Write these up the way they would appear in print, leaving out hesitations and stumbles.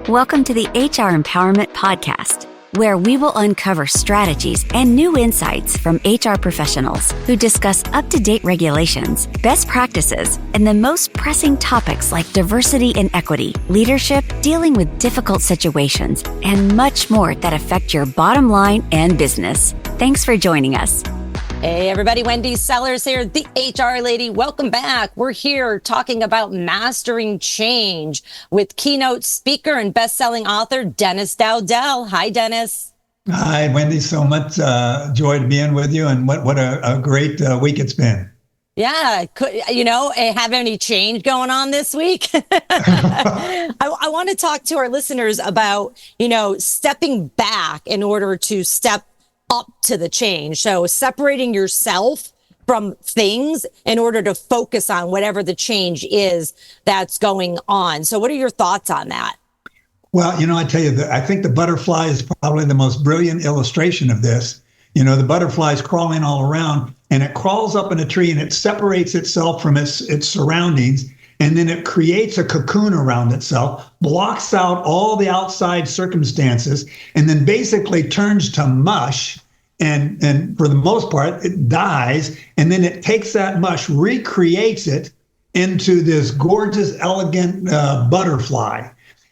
Welcome to the HR Empowerment Podcast, where we will uncover strategies and new insights from HR professionals who discuss up-to-date regulations, best practices, and the most pressing topics like diversity and equity, leadership, dealing with difficult situations, and much more that affect your bottom line and business. Thanks for joining us. Hey everybody, Wendy Sellers here, the HR lady. Welcome back. We're here talking about mastering change with keynote speaker and best-selling author Dennis Dowdell. Hi, Dennis. Hi, Wendy. So much joy to be in with you, and what a great week it's been. Yeah, have any change going on this week? I want to talk to our listeners about, stepping back in order to step up to the change. So separating yourself from things in order to focus on whatever the change is that's going on. So what are your thoughts on that? Well, I tell you, I think the butterfly is probably the most brilliant illustration of this. The butterfly's crawling all around, and it crawls up in a tree and it separates itself from its surroundings. And then it creates a cocoon around itself, blocks out all the outside circumstances, and then basically turns to mush. And for the most part, it dies. And then it takes that mush, recreates it into this gorgeous, elegant butterfly.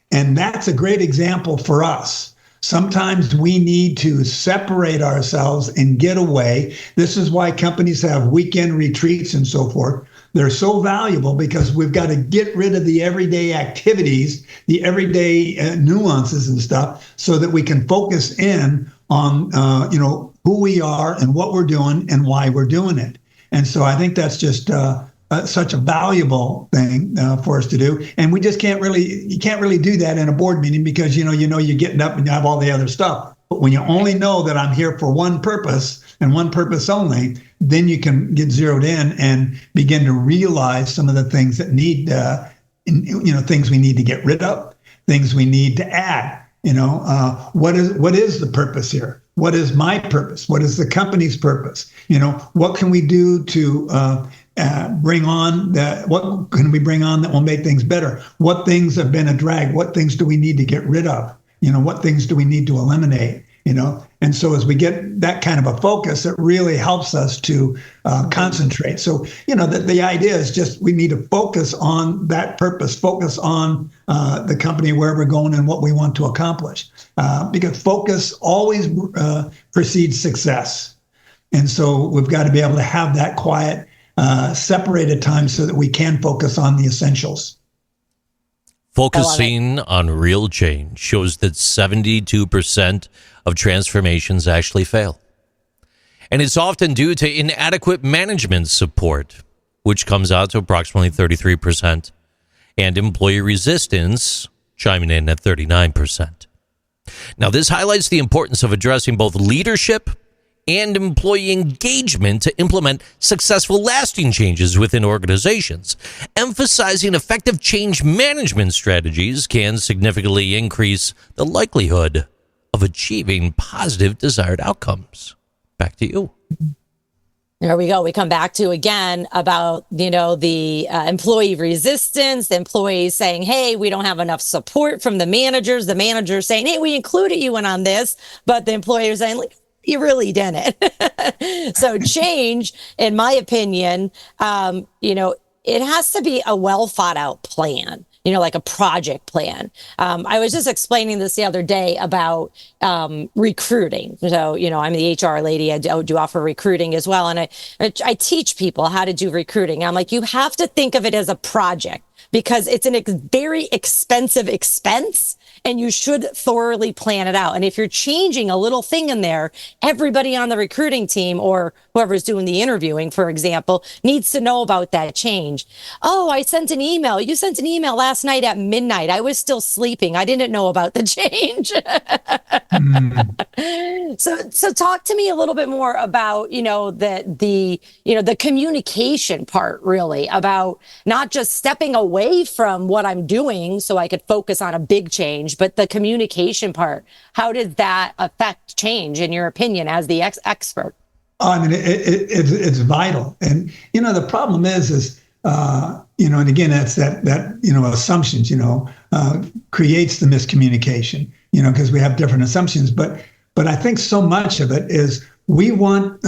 And that's a great example for us. Sometimes we need to separate ourselves and get away. This is why companies have weekend retreats and so forth. They're so valuable because we've got to get rid of the everyday activities, the everyday nuances and stuff, so that we can focus in on, who we are and what we're doing and why we're doing it. And so I think that's just such a valuable thing for us to do. And you can't really do that in a board meeting because, you're getting up and you have all the other stuff. But when you only know that I'm here for one purpose and one purpose only, then you can get zeroed in and begin to realize some of the things that need, things we need to get rid of, things we need to add. What is the purpose here? What is my purpose? What is the company's purpose? What can we do to bring on what can we bring on that will make things better? What things have been a drag? What things do we need to get rid of? What things do we need to eliminate? And so as we get that kind of a focus, it really helps us to concentrate. So, the idea is just we need to focus on that purpose, focus on the company, where we're going and what we want to accomplish. Because focus always precedes success. And so we've got to be able to have that quiet, separated time so that we can focus on the essentials. Focusing on real change shows that 72% of transformations actually fail. And it's often due to inadequate management support, which comes out to approximately 33%, and employee resistance chiming in at 39%. Now, this highlights the importance of addressing both leadership and employee engagement to implement successful lasting changes within organizations. Emphasizing effective change management strategies can significantly increase the likelihood of achieving positive desired outcomes. Back to you. There we go. We come back to again about, the employee resistance, the employees saying, hey, we don't have enough support from the managers saying, hey, we included you in on this, but the employers saying, like, you really didn't. So change, in my opinion, it has to be a well thought out plan, like a project plan. I was just explaining this the other day about recruiting. So, I'm the HR lady. I do offer recruiting as well. And I teach people how to do recruiting. I'm like, you have to think of it as a project because it's a very expensive expense. And you should thoroughly plan it out. And if you're changing a little thing in there, everybody on the recruiting team or whoever's doing the interviewing, for example, needs to know about that change. Oh, I sent an email. You sent an email last night at midnight. I was still sleeping. I didn't know about the change. So talk to me a little bit more about, the communication part, really, about not just stepping away from what I'm doing so I could focus on a big change, but the communication part. How does that affect change, in your opinion, as the expert? I mean, it's vital. And, the problem is and again, that's that assumptions, creates the miscommunication, because we have different assumptions. But I think so much of it is we want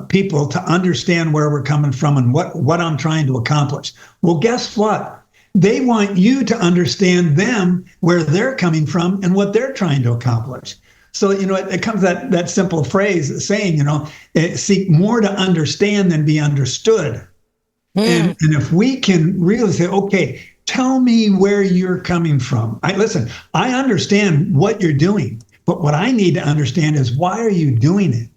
people to understand where we're coming from and what I'm trying to accomplish. Well, guess what? They want you to understand them, where they're coming from and what they're trying to accomplish. So, it comes that simple phrase saying, seek more to understand than be understood. And if we can really say, okay, tell me where you're coming from. I understand what you're doing, but what I need to understand is, why are you doing it?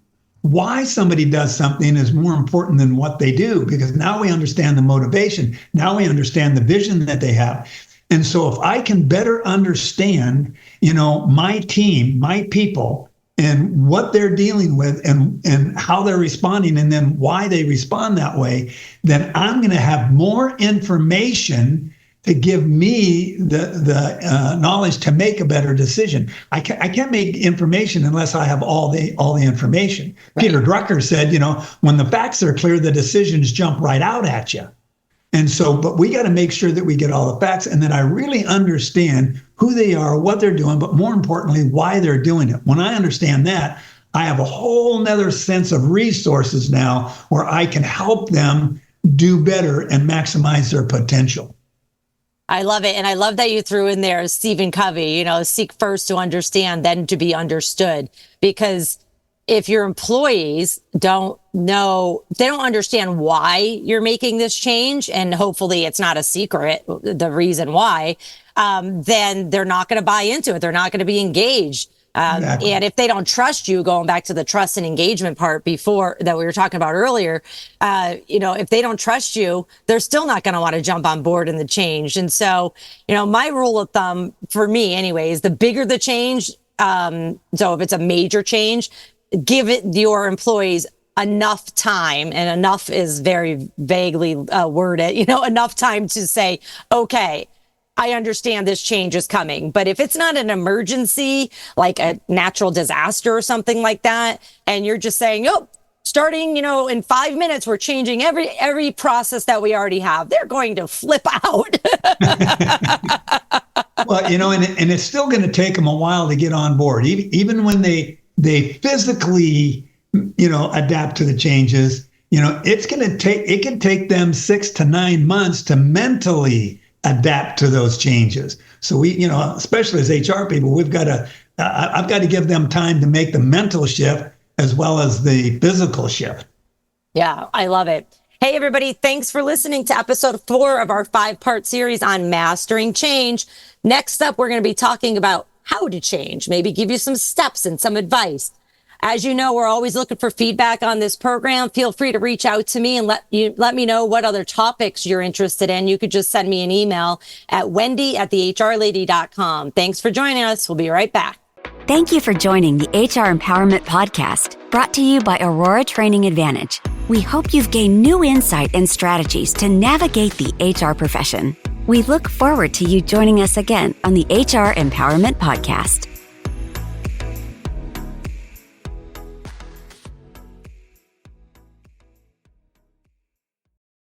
Why somebody does something is more important than what they do, because now we understand the motivation. Now we understand the vision that they have. And so if I can better understand, my team, my people, and what they're dealing with and how they're responding, and then why they respond that way, then I'm going to have more information to give me the knowledge to make a better decision. I can't make information unless I have all the information. Right. Peter Drucker said, when the facts are clear, the decisions jump right out at you. And so, but we got to make sure that we get all the facts, and then I really understand who they are, what they're doing, but more importantly, why they're doing it. When I understand that, I have a whole nother sense of resources now where I can help them do better and maximize their potential. I love it. And I love that you threw in there Stephen Covey, seek first to understand, then to be understood. Because if your employees don't know, they don't understand why you're making this change, and hopefully it's not a secret, the reason why, then they're not going to buy into it. They're not going to be engaged. Exactly. And if they don't trust you, going back to the trust and engagement part before that we were talking about earlier, if they don't trust you, they're still not going to want to jump on board in the change. And so, my rule of thumb for me anyways, the bigger the change, so if it's a major change, give your employees enough time, and enough is very vaguely worded, enough time to say, okay, I understand this change is coming. But if it's not an emergency, like a natural disaster or something like that, and you're just saying, starting, in 5 minutes, we're changing every process that we already have, they're going to flip out. Well, and it's still going to take them a while to get on board, even when they physically, adapt to the changes. It can take them 6 to 9 months to mentally adapt to those changes. So we, especially as HR people, I've got to give them time to make the mental shift as well as the physical shift. Yeah, I love it. Hey, everybody, thanks for listening to episode 4 of our 5-part series on mastering change. Next up, we're going to be talking about how to change, maybe give you some steps and some advice. As you know, we're always looking for feedback on this program. Feel free to reach out to me and let me know what other topics you're interested in. You could just send me an email at wendy@thehrlady.com. Thanks for joining us. We'll be right back. Thank you for joining the HR Empowerment Podcast, brought to you by Aurora Training Advantage. We hope you've gained new insight and strategies to navigate the HR profession. We look forward to you joining us again on the HR Empowerment Podcast.